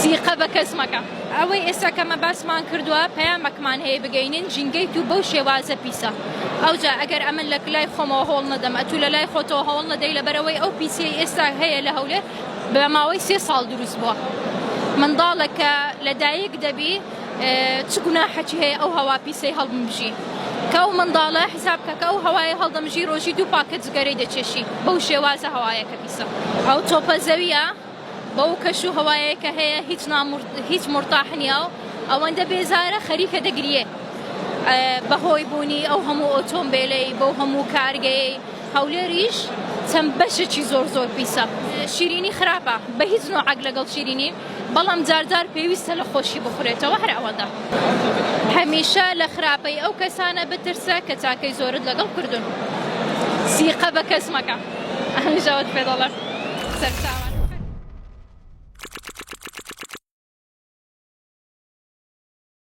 سیقە بە کەس مەکە. ئەوەی ئێستا کەمە باسمان کردووە پەیامێکمان هەیە بگەینن جینگەیت و بەو شێوازە پیسە. ئەوجا ئەگەر ئەمن لە لای خۆمەوە هەوڵ نەدەم ئەتوو لە لای خۆتەوە هەوڵ نەدەی لەبەرەوەی ئەو پیسەی ئێستا هەیە لە هەولێر بە ماوەی 3 ساڵ دروست بووە. منداڵێکە لەدایک دەبی چ گوناحەکی هەیە ئەو هەوا پیسەی هەڵبمژی کە ئەو منداڵە حساب کە ئەو هەوای هەڵدەمژی ڕۆژی 2 پاکەت جگەرەی دەچێشی بەو شێوازە هەوایەکە پیسە. ئەو تۆپە زەویە بەو کەش و هەوایەکە هەیە هیچ مرتاح نییە و ئەوەندە بێزارە خەریکە دەگرێ بەهۆی بوونی ئەو هەموو ئۆتۆمبیلەی بەو هەموو کارگەی هەولێریش چەند بەشێکی زۆر پیسە. شیرینی خراپە بە هیچ نوعەک لەگەڵ شیرینی بەڵام جارجار پێویستە لە خۆشی بخورێتەوە هەر ئەوەندە. هەمیشە لە خراپەی ئەو کەسانە بترسە کە چاکەی زۆرت لەگەڵ کردوون. سیقە بە کەس مەکە. هەمیشەوەت پێ دەڵێم. سەرچاوە.